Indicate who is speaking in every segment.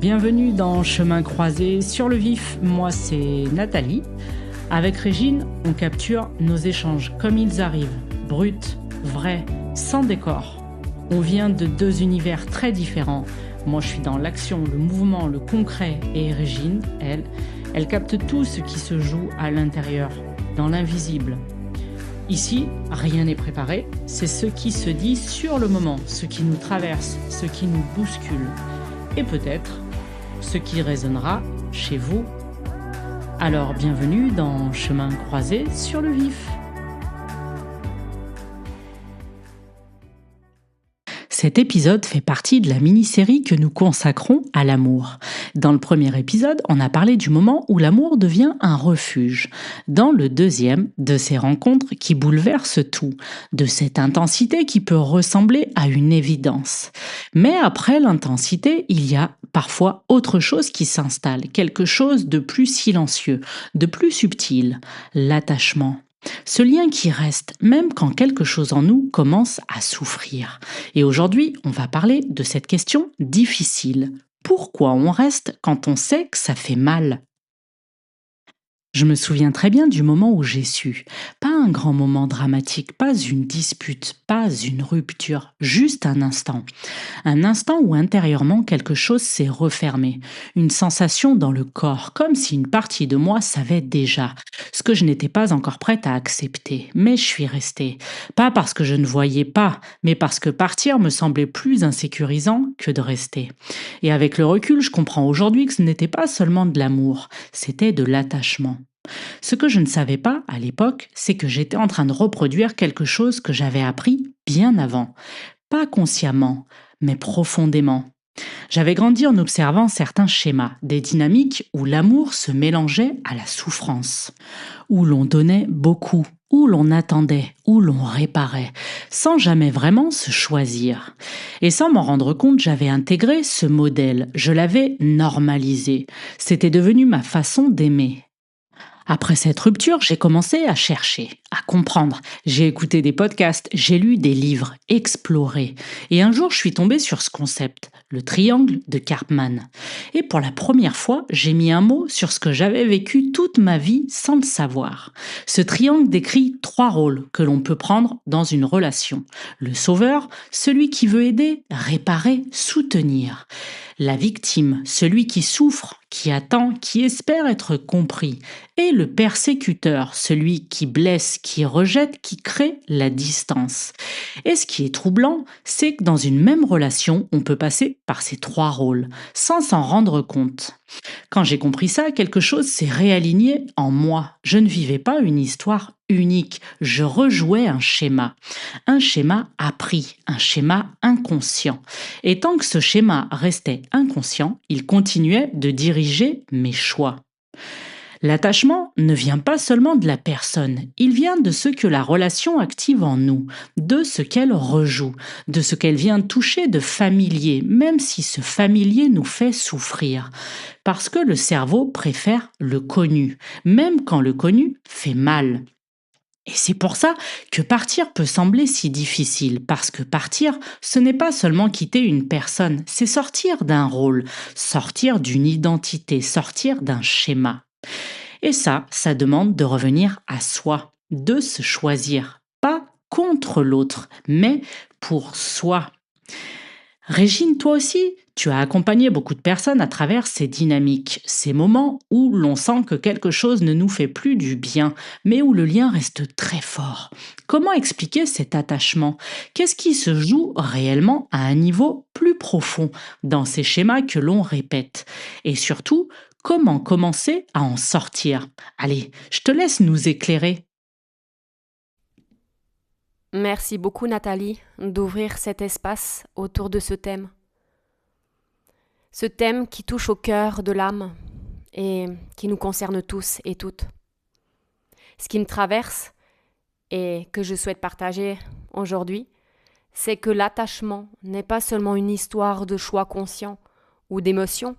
Speaker 1: Bienvenue dans Chemin croisé sur le vif, moi c'est Nathalie. Avec Régine, on capture nos échanges comme ils arrivent, bruts, vrais, sans décor. On vient de deux univers très différents. Moi je suis dans l'action, le mouvement, le concret et Régine, elle capte tout ce qui se joue à l'intérieur, dans l'invisible. Ici, rien n'est préparé, c'est ce qui se dit sur le moment, ce qui nous traverse, ce qui nous bouscule. Et peut-être ce qui résonnera chez vous. Alors bienvenue dans Chemin croisé sur le vif. Cet épisode fait partie de la mini-série que nous consacrons à l'amour. Dans le premier épisode, on a parlé du moment où l'amour devient un refuge. Dans le deuxième, de ces rencontres qui bouleversent tout, de cette intensité qui peut ressembler à une évidence. Mais après l'intensité, il y a parfois autre chose qui s'installe, quelque chose de plus silencieux, de plus subtil, l'attachement. Ce lien qui reste, même quand quelque chose en nous commence à souffrir. Et aujourd'hui, on va parler de cette question difficile. Pourquoi on reste quand on sait que ça fait mal ? Je me souviens très bien du moment où j'ai su. Pas un grand moment dramatique, pas une dispute, pas une rupture, juste un instant. Un instant où intérieurement quelque chose s'est refermé. Une sensation dans le corps, comme si une partie de moi savait déjà. Ce que je n'étais pas encore prête à accepter. Mais je suis restée. Pas parce que je ne voyais pas, mais parce que partir me semblait plus insécurisant que de rester. Et avec le recul, je comprends aujourd'hui que ce n'était pas seulement de l'amour, c'était de l'attachement. Ce que je ne savais pas à l'époque, c'est que j'étais en train de reproduire quelque chose que j'avais appris bien avant. Pas consciemment, mais profondément. J'avais grandi en observant certains schémas, des dynamiques où l'amour se mélangeait à la souffrance, où l'on donnait beaucoup, où l'on attendait, où l'on réparait, sans jamais vraiment se choisir. Et sans m'en rendre compte, j'avais intégré ce modèle, je l'avais normalisé. C'était devenu ma façon d'aimer. Après cette rupture, j'ai commencé à chercher, à comprendre. J'ai écouté des podcasts, j'ai lu des livres, exploré. Et un jour, je suis tombée sur ce concept, le triangle de Karpman. Et pour la première fois, j'ai mis un mot sur ce que j'avais vécu toute ma vie sans le savoir. Ce triangle décrit 3 rôles que l'on peut prendre dans une relation. Le sauveur, celui qui veut aider, réparer, soutenir. La victime, celui qui souffre, qui attend, qui espère être compris. Et le persécuteur, celui qui blesse, qui rejette, qui crée la distance. Et ce qui est troublant, c'est que dans une même relation, on peut passer par ces 3 rôles, sans s'en rendre compte. Quand j'ai compris ça, quelque chose s'est réaligné en moi. Je ne vivais pas une histoire unique, je rejouais un schéma appris, un schéma inconscient. Et tant que ce schéma restait inconscient, il continuait de diriger mes choix. L'attachement ne vient pas seulement de la personne, il vient de ce que la relation active en nous, de ce qu'elle rejoue, de ce qu'elle vient toucher de familier, même si ce familier nous fait souffrir. Parce que le cerveau préfère le connu, même quand le connu fait mal. Et c'est pour ça que partir peut sembler si difficile, parce que partir, ce n'est pas seulement quitter une personne, c'est sortir d'un rôle, sortir d'une identité, sortir d'un schéma. Et ça demande de revenir à soi, de se choisir, pas contre l'autre, mais pour soi. Régine, toi aussi, tu as accompagné beaucoup de personnes à travers ces dynamiques, ces moments où l'on sent que quelque chose ne nous fait plus du bien, mais où le lien reste très fort. Comment expliquer cet attachement ? Qu'est-ce qui se joue réellement à un niveau plus profond dans ces schémas que l'on répète ? Et surtout, comment commencer à en sortir ? Allez, je te laisse nous éclairer.
Speaker 2: Merci beaucoup Nathalie d'ouvrir cet espace autour de ce thème. Ce thème qui touche au cœur de l'âme et qui nous concerne tous et toutes. Ce qui me traverse et que je souhaite partager aujourd'hui, c'est que l'attachement n'est pas seulement une histoire de choix conscients ou d'émotions.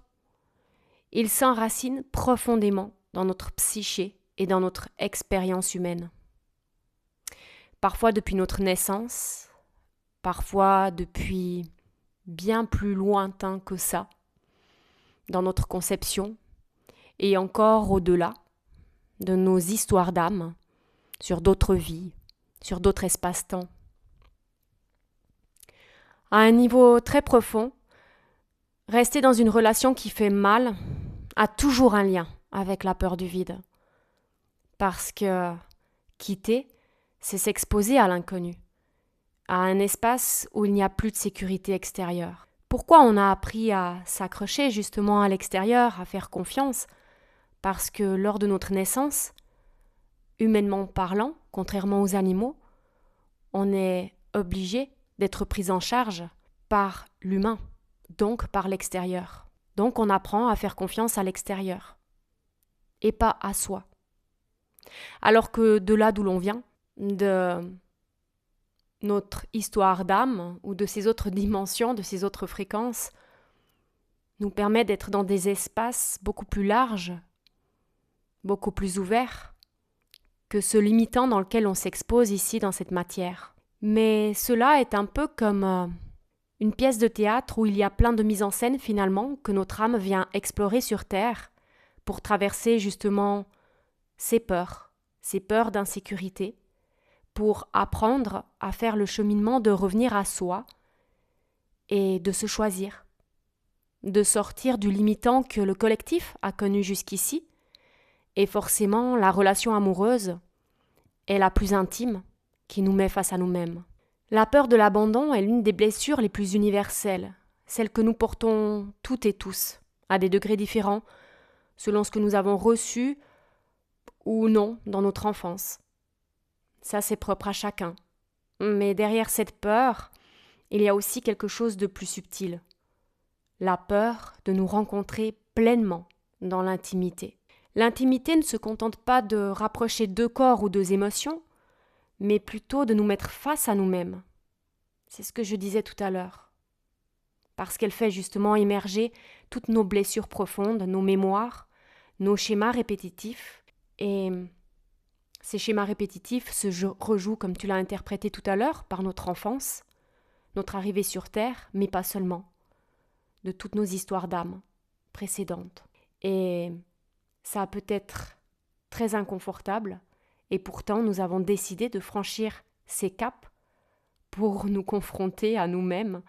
Speaker 2: Il s'enracine profondément dans notre psyché et dans notre expérience humaine. Parfois depuis notre naissance, parfois depuis bien plus lointain que ça. dans notre conception, et encore au-delà de nos histoires d'âme, sur d'autres vies, sur d'autres espaces-temps. À un niveau très profond, rester dans une relation qui fait mal a toujours un lien avec la peur du vide. Parce que quitter, c'est s'exposer à l'inconnu, à un espace où il n'y a plus de sécurité extérieure. Pourquoi on a appris à s'accrocher justement à l'extérieur, à faire confiance? Parce que lors de notre naissance, humainement parlant, contrairement aux animaux, on est obligé d'être pris en charge par l'humain, donc par l'extérieur. Donc on apprend à faire confiance à l'extérieur et pas à soi. Alors que de là d'où l'on vient, de notre histoire d'âme ou de ces autres dimensions, de ces autres fréquences, nous permet d'être dans des espaces beaucoup plus larges, beaucoup plus ouverts que ce limitant dans lequel on s'expose ici dans cette matière. Mais cela est un peu comme une pièce de théâtre où il y a plein de mises en scène finalement que notre âme vient explorer sur Terre pour traverser justement ses peurs d'insécurité, pour apprendre à faire le cheminement de revenir à soi et de se choisir, de sortir du limitant que le collectif a connu jusqu'ici, et forcément la relation amoureuse est la plus intime qui nous met face à nous-mêmes. La peur de l'abandon est l'une des blessures les plus universelles, celle que nous portons toutes et tous, à des degrés différents, selon ce que nous avons reçu ou non dans notre enfance. Ça, c'est propre à chacun. Mais derrière cette peur, il y a aussi quelque chose de plus subtil. La peur de nous rencontrer pleinement dans l'intimité. L'intimité ne se contente pas de rapprocher deux corps ou deux émotions, mais plutôt de nous mettre face à nous-mêmes. C'est ce que je disais tout à l'heure. Parce qu'elle fait justement émerger toutes nos blessures profondes, nos mémoires, nos schémas répétitifs. Et ces schémas répétitifs se rejouent, comme tu l'as interprété tout à l'heure, par notre enfance, notre arrivée sur Terre, mais pas seulement, de toutes nos histoires d'âme précédentes. Et ça peut être très inconfortable, et pourtant nous avons décidé de franchir ces caps pour nous confronter à nous-mêmes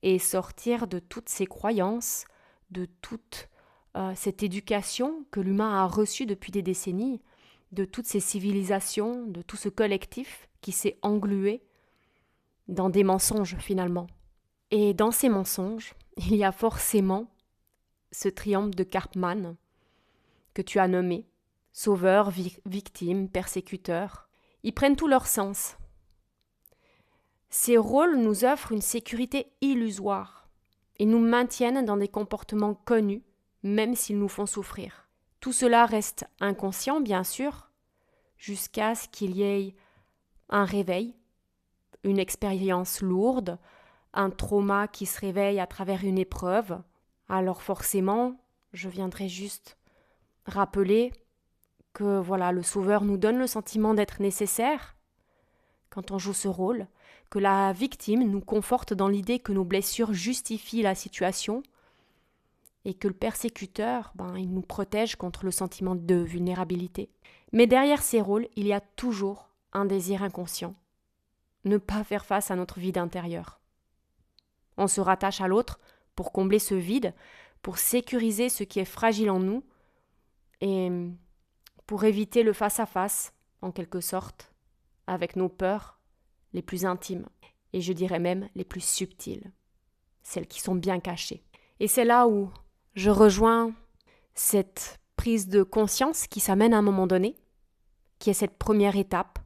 Speaker 2: et sortir de toutes ces croyances, de toute cette éducation que l'humain a reçue depuis des décennies, de toutes ces civilisations, de tout ce collectif qui s'est englué dans des mensonges finalement. Et dans ces mensonges, il y a forcément ce triangle de Karpman que tu as nommé, sauveur, victime, persécuteur. Ils prennent tout leur sens. Ces rôles nous offrent une sécurité illusoire et nous maintiennent dans des comportements connus, même s'ils nous font souffrir. Tout cela reste inconscient, bien sûr, jusqu'à ce qu'il y ait un réveil, une expérience lourde, un trauma qui se réveille à travers une épreuve. Alors forcément, je viendrai juste rappeler que voilà, le sauveur nous donne le sentiment d'être nécessaire quand on joue ce rôle, que la victime nous conforte dans l'idée que nos blessures justifient la situation et que le persécuteur, il nous protège contre le sentiment de vulnérabilité. Mais derrière ces rôles, il y a toujours un désir inconscient. Ne pas faire face à notre vide intérieur. On se rattache à l'autre pour combler ce vide, pour sécuriser ce qui est fragile en nous et pour éviter le face-à-face, en quelque sorte, avec nos peurs les plus intimes et je dirais même les plus subtiles, celles qui sont bien cachées. Et c'est là où je rejoins cette prise de conscience qui s'amène à un moment donné, qui est cette première étape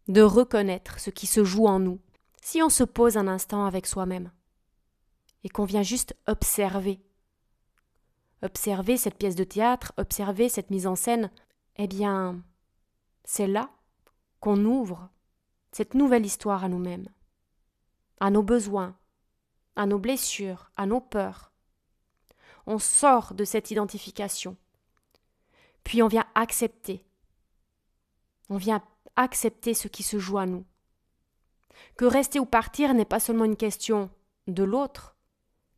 Speaker 2: de reconnaître ce qui se joue en nous. Si on se pose un instant avec soi-même et qu'on vient juste observer cette pièce de théâtre, observer cette mise en scène, eh bien, c'est là qu'on ouvre cette nouvelle histoire à nous-mêmes, à nos besoins, à nos blessures, à nos peurs. On sort de cette identification, puis on vient accepter. On vient accepter ce qui se joue à nous. Que rester ou partir n'est pas seulement une question de l'autre,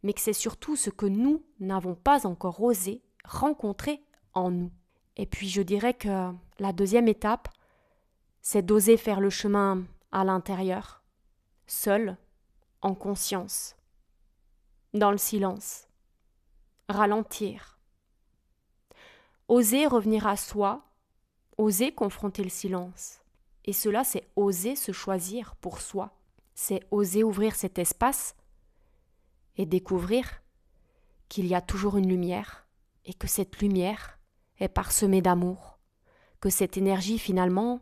Speaker 2: mais que c'est surtout ce que nous n'avons pas encore osé rencontrer en nous. Et puis je dirais que la deuxième étape, c'est d'oser faire le chemin à l'intérieur, seul, en conscience, dans le silence, ralentir, oser revenir à soi, oser confronter le silence. Et cela, c'est oser se choisir pour soi, c'est oser ouvrir cet espace et découvrir qu'il y a toujours une lumière et que cette lumière est parsemée d'amour, que cette énergie finalement,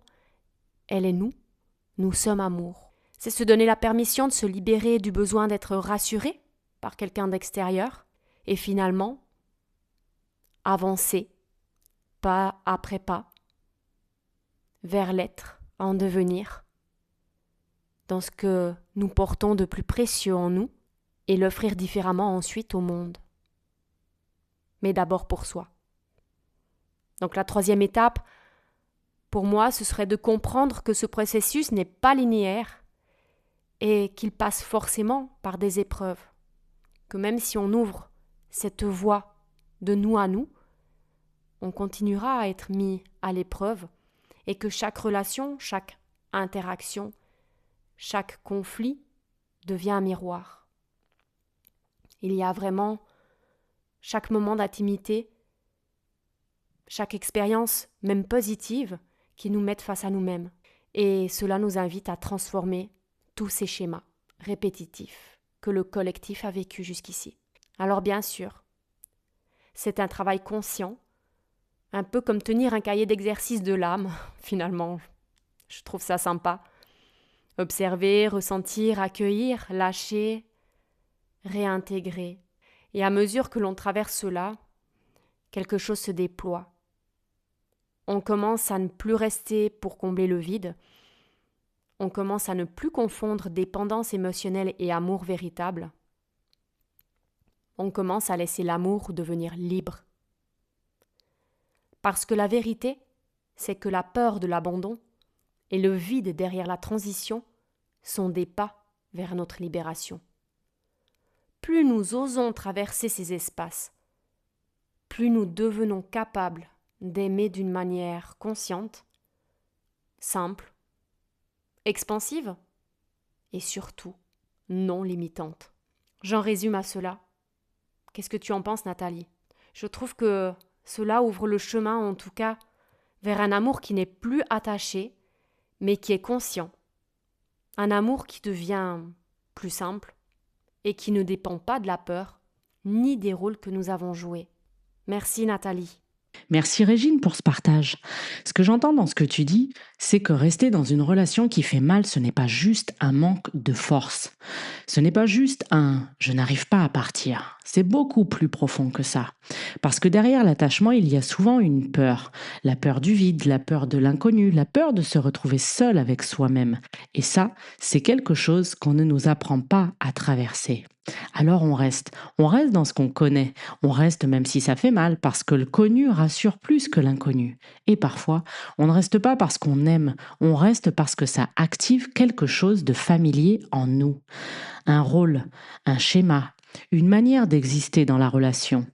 Speaker 2: elle est nous sommes amour. C'est se donner la permission de se libérer du besoin d'être rassuré par quelqu'un d'extérieur et finalement avancer pas après pas vers l'être en devenir, dans ce que nous portons de plus précieux en nous et l'offrir différemment ensuite au monde. Mais d'abord pour soi. Donc la troisième étape, pour moi, ce serait de comprendre que ce processus n'est pas linéaire et qu'il passe forcément par des épreuves. Que même si on ouvre cette voie de nous à nous, on continuera à être mis à l'épreuve et que chaque relation, chaque interaction, chaque conflit devient un miroir. Il y a vraiment chaque moment d'intimité, chaque expérience, même positive, qui nous met face à nous-mêmes. Et cela nous invite à transformer tous ces schémas répétitifs que le collectif a vécu jusqu'ici. Alors bien sûr, c'est un travail conscient, un peu comme tenir un cahier d'exercice de l'âme, finalement. Je trouve ça sympa. Observer, ressentir, accueillir, lâcher, réintégrer. Et à mesure que l'on traverse cela, quelque chose se déploie. On commence à ne plus rester pour combler le vide. On commence à ne plus confondre dépendance émotionnelle et amour véritable. On commence à laisser l'amour devenir libre. Parce que la vérité, c'est que la peur de l'abandon et le vide derrière la transition sont des pas vers notre libération. Plus nous osons traverser ces espaces, plus nous devenons capables d'aimer d'une manière consciente, simple, expansive et surtout non limitante. J'en résume à cela. Qu'est-ce que tu en penses, Nathalie ? Je trouve que cela ouvre le chemin, en tout cas, vers un amour qui n'est plus attaché, mais qui est conscient. Un amour qui devient plus simple et qui ne dépend pas de la peur, ni des rôles que nous avons joués. Merci, Nathalie.
Speaker 1: Merci Régine pour ce partage. Ce que j'entends dans ce que tu dis, c'est que rester dans une relation qui fait mal, ce n'est pas juste un manque de force. Ce n'est pas juste un « je n'arrive pas à partir ». C'est beaucoup plus profond que ça. Parce que derrière l'attachement, il y a souvent une peur. La peur du vide, la peur de l'inconnu, la peur de se retrouver seul avec soi-même. Et ça, c'est quelque chose qu'on ne nous apprend pas à traverser. Alors on reste dans ce qu'on connaît, on reste même si ça fait mal parce que le connu rassure plus que l'inconnu. Et parfois, on ne reste pas parce qu'on aime, on reste parce que ça active quelque chose de familier en nous. Un rôle, un schéma, une manière d'exister dans la relation.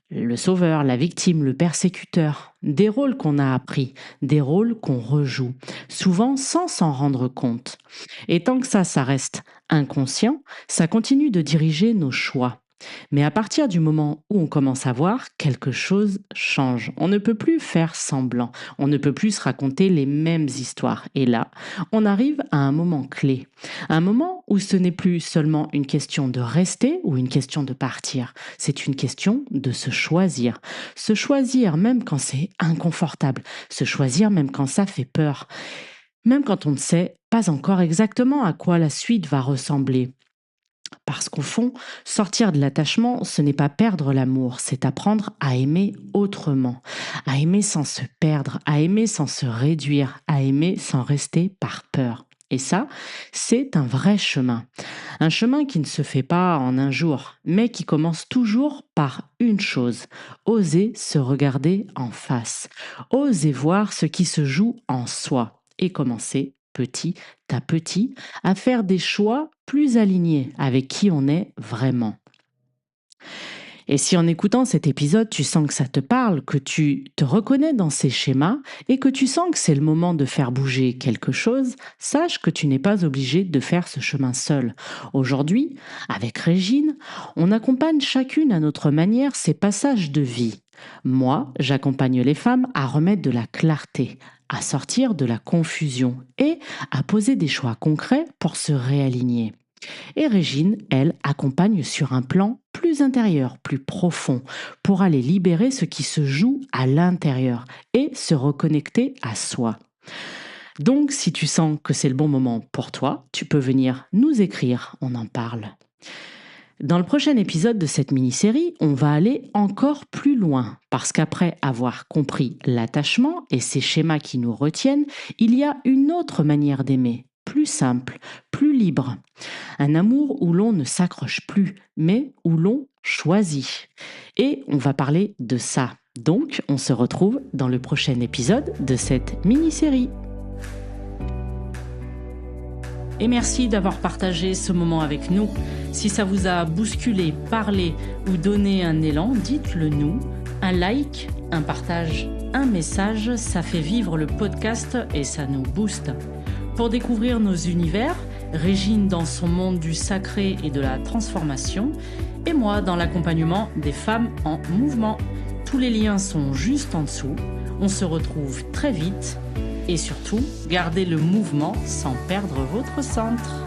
Speaker 1: Le sauveur, la victime, le persécuteur, des rôles qu'on a appris, des rôles qu'on rejoue, souvent sans s'en rendre compte. Et tant que ça reste inconscient, ça continue de diriger nos choix. Mais à partir du moment où on commence à voir, quelque chose change. On ne peut plus faire semblant, on ne peut plus se raconter les mêmes histoires. Et là, on arrive à un moment clé. Un moment où ce n'est plus seulement une question de rester ou une question de partir. C'est une question de se choisir. Se choisir même quand c'est inconfortable. Se choisir même quand ça fait peur. Même quand on ne sait pas encore exactement à quoi la suite va ressembler. Parce qu'au fond, sortir de l'attachement, ce n'est pas perdre l'amour, c'est apprendre à aimer autrement, à aimer sans se perdre, à aimer sans se réduire, à aimer sans rester par peur. Et ça, c'est un vrai chemin. Un chemin qui ne se fait pas en un jour, mais qui commence toujours par une chose, oser se regarder en face, oser voir ce qui se joue en soi et commencer petit à petit, à faire des choix plus alignés avec qui on est vraiment. Et si en écoutant cet épisode, tu sens que ça te parle, que tu te reconnais dans ces schémas et que tu sens que c'est le moment de faire bouger quelque chose, sache que tu n'es pas obligé de faire ce chemin seul. Aujourd'hui, avec Régine, on accompagne chacune à notre manière ces passages de vie. Moi, j'accompagne les femmes à remettre de la clarté, à sortir de la confusion et à poser des choix concrets pour se réaligner. Et Régine, elle, accompagne sur un plan plus intérieur, plus profond, pour aller libérer ce qui se joue à l'intérieur et se reconnecter à soi. Donc, si tu sens que c'est le bon moment pour toi, tu peux venir nous écrire, on en parle. Dans le prochain épisode de cette mini-série, on va aller encore plus loin, parce qu'après avoir compris l'attachement et ces schémas qui nous retiennent, il y a une autre manière d'aimer, plus simple, plus libre. Un amour où l'on ne s'accroche plus, mais où l'on choisit. Et on va parler de ça. Donc, on se retrouve dans le prochain épisode de cette mini-série. Et merci d'avoir partagé ce moment avec nous. Si ça vous a bousculé, parlé ou donné un élan, dites-le nous. Un like, un partage, un message, ça fait vivre le podcast et ça nous booste. Pour découvrir nos univers, Régine dans son monde du sacré et de la transformation, et moi dans l'accompagnement des femmes en mouvement. Tous les liens sont juste en dessous. On se retrouve très vite et surtout, gardez le mouvement sans perdre votre centre.